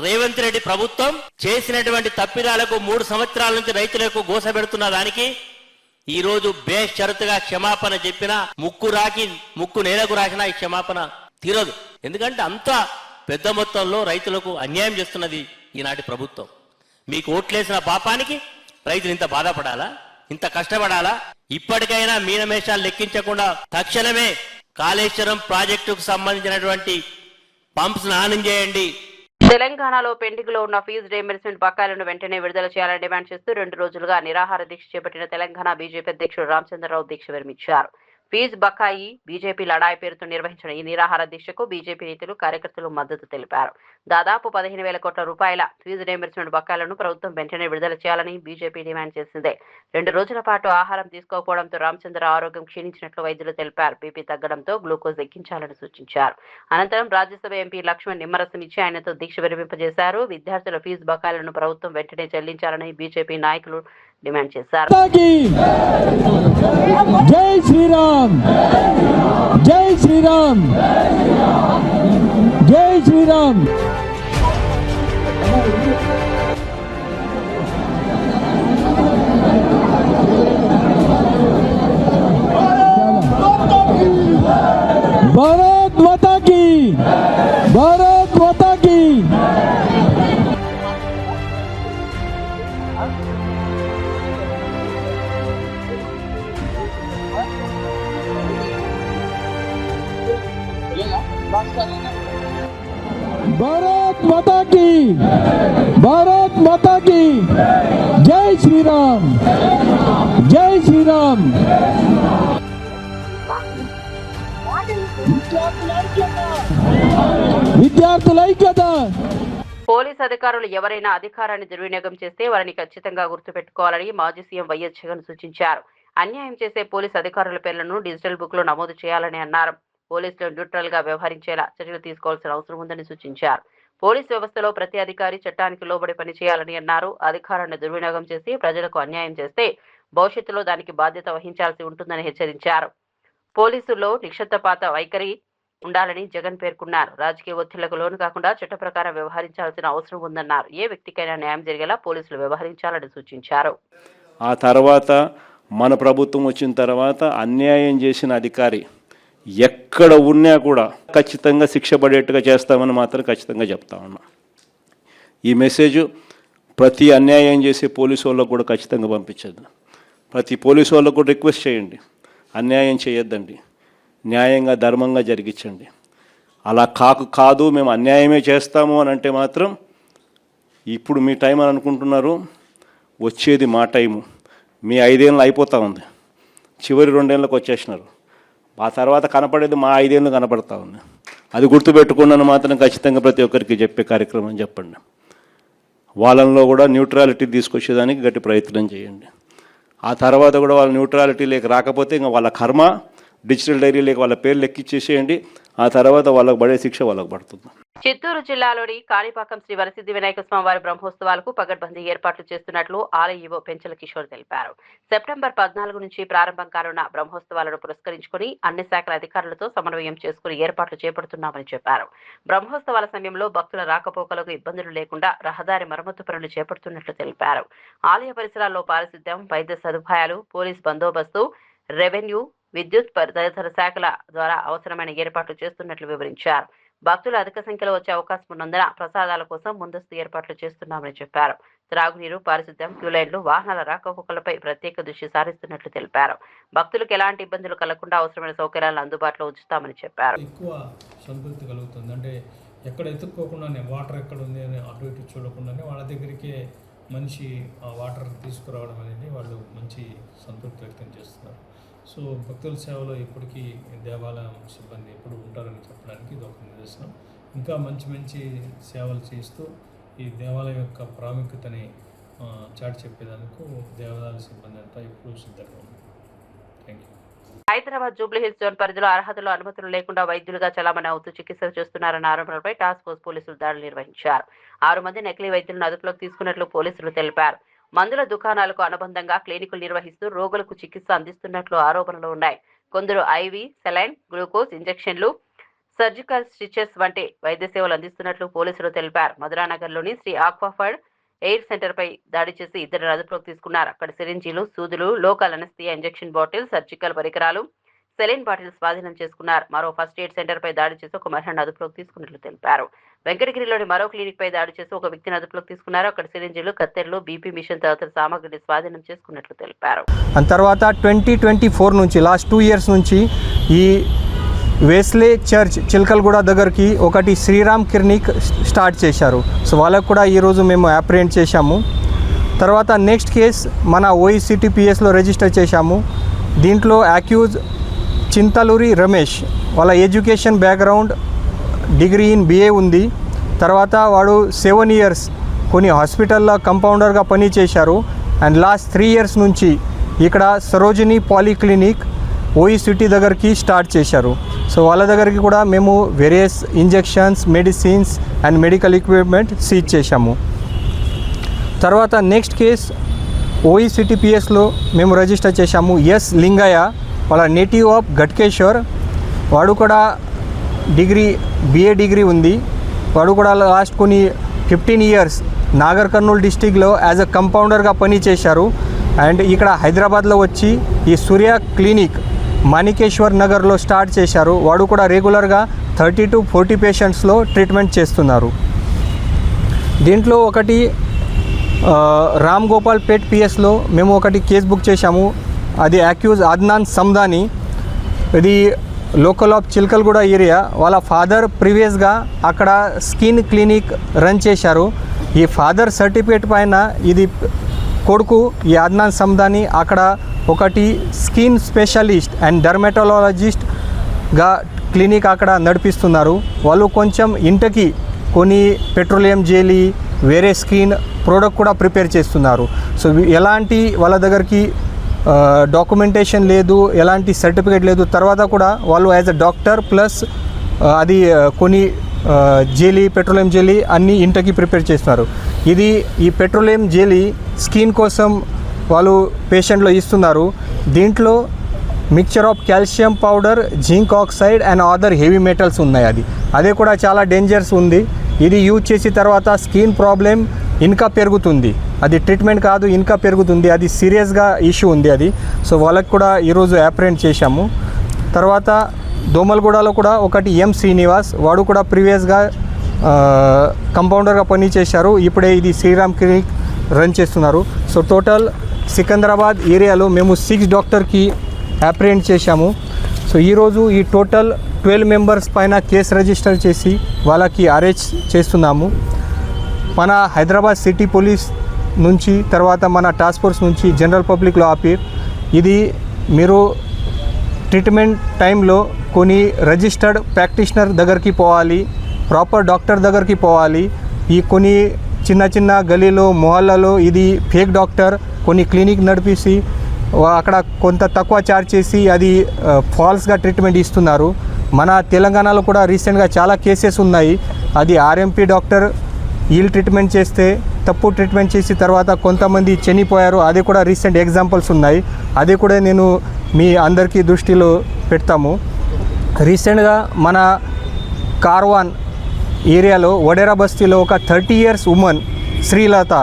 రేవంత్ రెడ్డి ప్రభుత్వం చేసినటువంటి తప్పిదాలకు 3 సంవత్సరాల నుంచి రైతులకు గోస పెడుతున్న దానికి ఈ రోజు బేషరతుగా క్షమాపణ చెప్పినా ముక్కు నేలకు రాసినా ఈ క్షమాపణ తీరదు. ఎందుకంటే అంత పెద్ద మొత్తంలో రైతులకు అన్యాయం చేస్తున్నది ఈనాటి ప్రభుత్వం. మీకు ఓట్లేసిన పాపానికి రైతులు ఇంత బాధపడాలా? ఇంత కష్టపడాలా? ఇప్పటికైనా మీనమేషాలు లెక్కించకుండా తక్షణమే కాళేశ్వరం ప్రాజెక్టుకు సంబంధించినటువంటి పంప్స్ ఆన్ చేయండి. తెలంగాణలో పెండింగ్ లో ఉన్న ఫీజు రీయింబర్స్మెంట్ బకాయిలను వెంటనే విడుదల చేయాలని డిమాండ్ చేస్తూ 2 రోజులుగా నిరాహార దీక్ష చేపట్టిన తెలంగాణ బీజేపీ అధ్యక్షుడు రామచంద్రరావు దీక్ష విరమించారు. ఫీజు బకాయి బీజేపీ లడాయి పేరుతో నిర్వహించిన ఈ నిరాహార దీక్షకు బీజేపీ నేతలు కార్యకర్తలు మద్దతు తెలిపారు. దాదాపు 15,000 కోట్ల రూపాయల ఫీజు రీయింబర్స్మెంట్ బకాయిలను ప్రభుత్వం వెంటనే విడుదల చేయాలని బీజేపీ డిమాండ్ చేసింది. 2 రోజుల పాటు ఆహారం తీసుకోకపోవడంతో రామచంద్రరావు ఆరోగ్యం క్షీణించినట్లు వైద్యులు తెలిపారు. బీపీ తగ్గడంతో గ్లూకోజ్ ఎక్కించాలని సూచించారు. అనంతరం రాజ్యసభ ఎంపీ లక్ష్మణ్ నిమ్మరసం ఇచ్చి ఆయనతో దీక్ష విరమింపజేశారు. విద్యార్థుల ఫీజు బకాయిలను ప్రభుత్వం వెంటనే చెల్లించాలని బీజేపీ నాయకులు డిమాండ్ చేశారు. జై శ్రీరామ్, జై శ్రీరామ్, జై శ్రీరామ్. భారత్ మాతా కీ, భారత్ మాతా కీ. భారత్ మాతా కీ, భారత్ మాతా కీ. జై శ్రీరామ్, జై శ్రీరామ్. విద్యార్థుల ఐక్యత. పోలీస్ అధికారులు ఎవరైనా అధికారాన్ని దుర్వినియోగం చేస్తే వారిని ఖచ్చితంగా గుర్తుపెట్టుకోవాలని మాజీ సీఎం వైఎస్ జగన్ సూచించారు. అన్యాయం చేసే పోలీస్ అధికారుల పేర్లను డిజిటల్ బుక్ లో నమోదు చేయాలని అన్నారు. పోలీసులు న్యూట్రల్ గా వ్యవహరించేలా చర్యలు తీసుకోవాల్సిన అవసరం ఉందని సూచించారు. పోలీస్ వ్యవస్థలో ప్రతి అధికారి చట్టానికి లోబడి పనిచేయాలని అన్నారు. అధికారాన్ని దుర్వినియోగం చేసి ప్రజలకు అన్యాయం చేస్తే భవిష్యత్తులో దానికి బాధ్యత వహించాల్సి ఉంటుందని హెచ్చరించారు. పోలీసుల్లో నిక్షిప్తపాత వైఖరి ఉండాలని జగన్ పేర్కొన్నారు. రాజకీయ ఒత్తిళ్లకు లోను కాకుండా చట్ట ప్రకారం వ్యవహరించాల్సిన అవసరం ఉందన్నారు. ఏ వ్యక్తికైనా న్యాయం జరిగేలా పోలీసులు వ్యవహరించాలని సూచించారు. ఆ తర్వాత మన ప్రభుత్వం వచ్చిన తర్వాత అన్యాయం చేసిన అధికారి ఎక్కడ ఉన్నా కూడా ఖచ్చితంగా శిక్ష పడేట్టుగా చేస్తామని మాత్రం ఖచ్చితంగా చెప్తా ఉన్నా. ఈ మెసేజ్ ప్రతి అన్యాయం చేసే పోలీసు వాళ్ళకు కూడా ఖచ్చితంగా పంపించద్దు. ప్రతి పోలీసు వాళ్ళకు కూడా రిక్వెస్ట్ చేయండి, అన్యాయం చేయొద్దండి, న్యాయంగా ధర్మంగా జరిగించండి. అలా కాదు మేము అన్యాయమే చేస్తాము అని అంటే మాత్రం ఇప్పుడు మీ టైం అని అనుకుంటున్నారు, వచ్చేది మా టైము. మీ 5 ఏళ్ళు అయిపోతూ ఉంది, చివరి 2 ఏళ్ళకి వచ్చేసినారు. ఆ తర్వాత కనపడేది మా 5 ఏళ్ళు కనపడతా ఉంది. అది గుర్తుపెట్టుకున్నాను మాత్రం ఖచ్చితంగా ప్రతి ఒక్కరికి చెప్పే కార్యక్రమం చెప్పండి. వాళ్ళల్లో కూడా న్యూట్రాలిటీ తీసుకొచ్చేదానికి గట్టి ప్రయత్నం చేయండి. ఆ తర్వాత కూడా వాళ్ళ న్యూట్రాలిటీ లేక రాకపోతే ఇంకా వాళ్ళ కర్మ, డిజిటల్ డైరీ లేక వాళ్ళ పేర్లు ఎక్కిచ్చేసేయండి. ఆ తర్వాత వాళ్ళకు పడే శిక్ష వాళ్ళకు పడుతుంది. చిత్తూరు జిల్లాలోని కాణిపాకం శ్రీ వరసిద్ధి వినాయక స్వామివారి బ్రహ్మోత్సవాలకు పగడ్బందీ ఏర్పాట్లు చేస్తున్నట్లు ఆలయ ఈవో పెంచల కిషోర్ తెలిపారు. సెప్టెంబర్ 14 నుంచి ప్రారంభం కానున్న బ్రహ్మోత్సవాలను పురస్కరించుకుని అన్ని శాఖల అధికారులతో సమన్వయం చేసుకుని ఏర్పాట్లు చేపడుతున్నామని చెప్పారు. బ్రహ్మోత్సవాల సమయంలో భక్తుల రాకపోకలకు ఇబ్బందులు లేకుండా రహదారి మరమ్మతు పనులు చేపడుతున్నట్లు తెలిపారు. ఆలయ పరిసరాల్లో పారిశుద్ధ్యం, వైద్య సదుపాయాలు, పోలీస్ బందోబస్తు, రెవెన్యూ, విద్యుత్ తదితర శాఖల ద్వారా అవసరమైన ఏర్పాట్లు చేస్తున్నట్లు వివరించారు. భక్తులు అధిక సంఖ్యలో వచ్చే అవకాశం ఉన్నందున ప్రసాదాల కోసం ముందస్తు ఏర్పాట్లు చేస్తున్నామని చెప్పారు. త్రాగునీరు, పారిశుద్ధ్యం, క్యూలైన్లు, వాహనాల రాకపోకలపై ప్రత్యేక దృష్టి సారిస్తున్నట్లు తెలిపారు. భక్తులకు ఎలాంటి ఇబ్బందులు కలగకుండా అవసరమైన సౌకర్యాలను అందుబాటులో ఉంచుతామని చెప్పారు. ఎక్కువ సంతృప్తి కలుగుతుంది. అంటే ఎక్కడ ఎత్తుక్కోకుండానే వాటర్ ఎక్కడ ఉంది అని అటు ఇటు చూడకుండానే వాళ్ళ దగ్గరికే మనిషి ఆ వాటర్ తీసుకురావడం అనేది వాళ్ళు మంచి సంతృప్తి వ్యక్తం చేస్తున్నారు. సో భక్తుల సేవలో ఇప్పటికీ దేవాలయం సిబ్బంది ఎప్పుడు ఉంటారని చెప్పడానికి ఇది ఒక నిదర్శనం. ఇంకా మంచి మంచి సేవలు చేస్తూ ఈ దేవాలయం యొక్క ప్రాముఖ్యతని చాటి చెప్పేదానికి దేవాదాయ సిబ్బంది అంతా ఎప్పుడూ సిద్ధంగా ఉంది. Thank you. Hyderabad Jubilee Hills zone పరిధిలో అర్హతలు అనుమతులు లేకుండా వైద్యులుగా చలామణి అవుతూ చికిత్సలు చేస్తున్నారన్న ఆరోపణలపై టాస్క్ ఫోర్స్ పోలీసులు దాడులు నిర్వహించారు. 6 మంది నకిలీ వైద్యులను అదుపులోకి తీసుకున్నట్లు పోలీసులు తెలిపారు. మందుల దుకాణాలకు అనుబంధంగా క్లినికులు నిర్వహిస్తూ రోగులకు చికిత్స అందిస్తున్నట్లు ఆరోపణలు ఉన్నాయి. కొందరు ఐవీ, సెలైన్, గ్లూకోజ్ ఇంజెక్షన్లు, సర్జికల్ స్టిచెస్ వంటి వైద్య సేవలు అందిస్తున్నట్లు పోలీసులు తెలిపారు. మధురానగర్లోని శ్రీ ఆక్వాఫర్డ్ ఎయిర్ సెంటర్ పై దాడి చేసి 2 అదుపులోకి తీసుకున్నారు. అక్కడ సిరింజీలు, సూదులు, local anaesthesia injection bottle, surgical పరికరాలు, సెలైన్ బాటిల్ స్వాధీనం చేసుకున్నారు. మరో ఫస్ట్ ఎయిడ్ సెంటర్ పై దాడి చేసి 1 మహిళను అదుపులోకి తీసుకున్నట్లు తెలిపారు. వెంకటగిరిలోని మరో క్లినిక్ పై దాడి చేసి 1 వ్యక్తిని అదుపులోకి తీసుకున్నారు. అక్కడ సిరింజీలు, కత్తెరలు, బీపీ మిషన్ తదితర సామగ్రిని స్వాధీనం చేసుకున్నట్లు తెలిపారు. తర్వాత 2024 నుంచి లాస్ట్ 2 years నుంచి ఈ వేస్లే చర్చ్ చిల్కల్గూడ దగ్గరికి ఒకటి శ్రీరామ్ క్లినిక్ స్టార్ట్ చేశారు. సో వాళ్ళకు కూడా ఈరోజు మేము అప్రిహెండ్ చేశాము. తర్వాత నెక్స్ట్ కేస్ మన OECTPSలో రిజిస్టర్ చేశాము. దీంట్లో అక్యూజ్ చింతలూరి రమేష్, వాళ్ళ education background degree in BA ఉంది. తర్వాత వాడు 7 years కొన్ని హాస్పిటల్లో కంపౌండర్గా పనిచేశారు. అండ్ లాస్ట్ 3 years నుంచి ఇక్కడ సరోజిని పాలీక్లినిక్ OECT దగ్గరికి స్టార్ట్ చేశారు. సో వాళ్ళ దగ్గరికి కూడా మేము various injections, medicines and medical equipment seize చేశాము. తర్వాత నెక్స్ట్ కేస్ OECTPSలో మేము రిజిస్టర్ చేశాము. ఎస్ లింగయ్య, వాళ్ళ నేటివ్ ఆఫ్ ఘట్కేశ్వర్. వాడు కూడా BA డిగ్రీ ఉంది. వాడు కూడా లాస్ట్ కొన్ని 15 years నాగర్ కర్నూల్ డిస్టిక్లో యాజ్ అ కంపౌండర్గా పనిచేశారు. అండ్ ఇక్కడ హైదరాబాద్లో వచ్చి ఈ సూర్య క్లినిక్ మాణికేశ్వర్ నగర్లో స్టార్ట్ చేశారు. వాడు కూడా రెగ్యులర్గా 30 to 40 పేషెంట్స్లో ట్రీట్మెంట్ చేస్తున్నారు. దీంట్లో ఒకటి రామ్ గోపాల్ పేట్ PSలో మేము ఒకటి కేసు బుక్ చేశాము. అది అక్యూజ్ అద్నాన్ సందాని. ఇది లోకల్ ఆఫ్ చిల్కల్గూడ ఏరియా. వాళ్ళ ఫాదర్ ప్రీవియస్గా అక్కడ స్కిన్ క్లినిక్ రన్ చేశారు. ఈ ఫాదర్ సర్టిఫికేట్ పైన ఇది కొడుకు ఈ అద్నాన్ సందాని అక్కడ ఒకటి స్కిన్ స్పెషలిస్ట్ అండ్ డర్మటాలజిస్ట్గా క్లినిక్ అక్కడ నడిపిస్తున్నారు. వాళ్ళు కొంచెం ఇంటికి కొన్ని పెట్రోలియం జెలీ, వేరే స్కిన్ ప్రోడక్ట్ కూడా ప్రిపేర్ చేస్తున్నారు. సో ఎలాంటి వాళ్ళ దగ్గరికి డాక్యుమెంటేషన్ లేదు, ఎలాంటి సర్టిఫికేట్ లేదు. తర్వాత కూడా వాళ్ళు యాజ్ అ డాక్టర్ ప్లస్ అది కొన్ని జెలీ, పెట్రోలియం జెలీ అన్నీ ఇంటికి ప్రిపేర్ చేస్తున్నారు. ఈ పెట్రోలియం జెలీ స్కిన్ కోసం వాళ్ళు పేషెంట్లో ఇస్తున్నారు. దీంట్లో mixture of calcium powder, zinc oxide and other heavy metals ఉన్నాయి. అదే కూడా చాలా డేంజర్స్ ఉంది. ఇది యూజ్ చేసిన తర్వాత స్కిన్ ప్రాబ్లం ఇంకా పెరుగుతుంది. అది ట్రీట్మెంట్ కాదు, ఇంకా పెరుగుతుంది. అది సీరియస్గా ఇష్యూ ఉంది అది. సో వాళ్ళకి కూడా ఈరోజు అప్రిహెండ్ చేశాము. తర్వాత దోమల్గూడలో కూడా ఒకటి M శ్రీనివాస్, వాడు కూడా ప్రీవియస్గా కంపౌండర్గా పనిచేశారు. ఇప్పుడే ఇది శ్రీరామ్ క్లినిక్ రన్ చేస్తున్నారు. సో టోటల్ సికింద్రాబాద్ ఏరియాలో మేము 6 డాక్టర్కి అప్రిహెండ్ చేశాము. సో ఈరోజు ఈ టోటల్ 12 members పైన కేసు రిజిస్టర్ చేసి వాళ్ళకి అరెస్ట్ చేస్తున్నాము. మన హైదరాబాద్ సిటీ పోలీస్ నుంచి, తర్వాత మన టాస్క్ ఫోర్స్ నుంచి జనరల్ పబ్లిక్లో ఆపి ఇది మీరు ట్రీట్మెంట్ టైంలో కొన్ని రిజిస్టర్డ్ ప్రాక్టీషనర్ దగ్గరికి పోవాలి, ప్రాపర్ డాక్టర్ దగ్గరికి పోవాలి. ఈ కొన్ని చిన్న గలీలో, మొహల్లలో ఇది ఫేక్ డాక్టర్ కొన్ని క్లినిక్ నడిపేసి అక్కడ కొంత తక్కువ ఛార్జ్ చేసి అది ఫాల్స్గా ట్రీట్మెంట్ ఇస్తున్నారు. మన తెలంగాణలో కూడా రీసెంట్గా చాలా కేసెస్ ఉన్నాయి. అది RMP డాక్టర్ వీళ్ళు ట్రీట్మెంట్ చేస్తే తప్పు ట్రీట్మెంట్ చేసి తర్వాత కొంతమంది చనిపోయారు. అది కూడా రీసెంట్ ఎగ్జాంపుల్స్ ఉన్నాయి. అది కూడా నేను మీ అందరికీ దృష్టిలో పెడతాము. రీసెంట్గా మన కార్వాన్ ఏరియాలో వడేరా బస్తీలో ఒక 30 years ఉమెన్ శ్రీలత,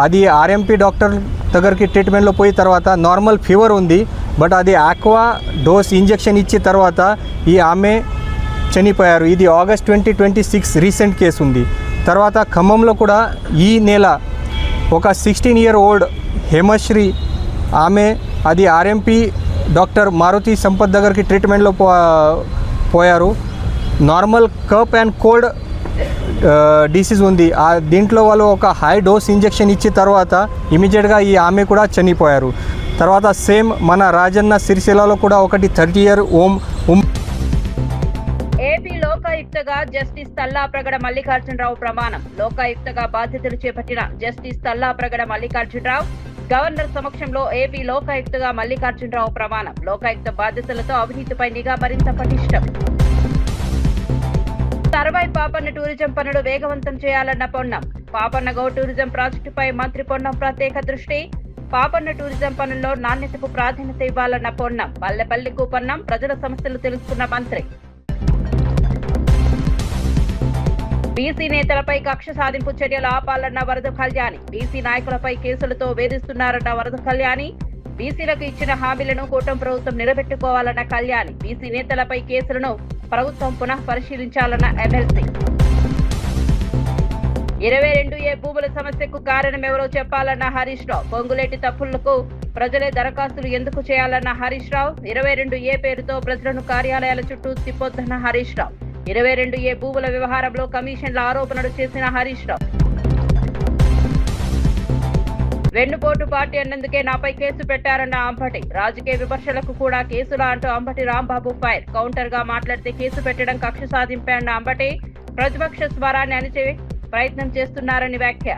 అది RMP డాక్టర్ దగ్గరికి ట్రీట్మెంట్లో పోయిన తర్వాత నార్మల్ ఫీవర్ ఉంది, బట్ అది ఆక్వా డోస్ ఇంజెక్షన్ ఇచ్చిన తర్వాత ఆమె చనిపోయారు. ఇది August 2026 రీసెంట్ కేసు ఉంది. తర్వాత ఖమ్మంలో కూడా ఈ నెల ఒక 16-year-old హేమశ్రీ ఆమె అది RMP డాక్టర్ మారుతి సంపత్ దగ్గరికి ట్రీట్మెంట్లో పోయారు. Normal cup and cold disease ఉంది. దీంట్లో వాళ్ళు ఒక హై డోస్ ఇంజెక్షన్ ఇచ్చిన తర్వాత ఇమీడియట్గా ఆమె కూడా చనిపోయారు. తర్వాత సేమ్ మన రాజన్న సిరిసిల్లలో కూడా ఒకటి 30-year ఏపీ లోకాయుక్త లోకాయుక్తగా జస్టిస్ తల్లాప్రగడ మల్లికార్జునరావు ప్రమాణం. లోకాయుక్తగా బాధ్యతలు చేపట్టిన జస్టిస్ తల్లాప్రగడ మల్లికార్జునరావు గవర్నర్ సమక్షంలో ఏపీ లోకాయుక్తగా మల్లికార్జునరావు ప్రమాణం. లోకాయుక్త బాధ్యతలతో అవినీతిపై నిఘా మరింత పటిష్టం. సర్వై పాపన్న టూరిజం పనులు వేగవంతం చేయాలన్న పొన్నం. పాపన్న గౌ టూరిజం ప్రాజెక్టుపై మంత్రి పొన్నం ప్రత్యేక దృష్టి. పాపన్న టూరిజం పనుల్లో నాణ్యతకు ప్రాధాన్యత ఇవ్వాలన్న పొన్నం. పల్లెపల్లికు పొన్నం ప్రజల సమస్యలు తెలుసుకున్న మంత్రి. బీసీ నేతలపై కక్ష సాధింపు చర్యలు ఆపాలన్న వరద కళ్యాణి. బీసీ నాయకులపై కేసులతో వేధిస్తున్నారన్న వరద కళ్యాణి. బీసీలకు ఇచ్చిన హామీలను కూటమి ప్రభుత్వం నిలబెట్టుకోవాలన్న కళ్యాణి. బీసీ నేతలపై కేసులను ప్రభుత్వం పునః పరిశీలించాలన్న ఎమ్మెల్సీ. 22A భూముల సమస్యకు కారణమెవరో చెప్పాలన్న హరీష్ రావు. పొంగులేటి తప్పులకు ప్రజలే దరఖాస్తులు ఎందుకు చేయాలన్న హరీష్ రావు. 22A పేరుతో ప్రజలను కార్యాలయాల చుట్టూ తిప్పొద్దన్న హరీష్ రావు. 22A భూముల వ్యవహారంలో కమిషన్ల ఆరోపణలు చేసిన హరీష్ రావు. వెన్నుపోటు పార్టీ అన్నందుకే నాపై కేసు పెట్టారన్న అంబటి. రాజకీయ విమర్శలకు కూడా కేసులా అంటూ అంబటి రాంబాబు ఫైర్. కౌంటర్ గా మాట్లాడితే కేసు పెట్టడం కక్ష సాధింపే అన్న అంబటి ప్రతిపక్ష స్వరాన్ని అణిచే ప్రయత్నం చేస్తున్నారని వ్యాఖ్య.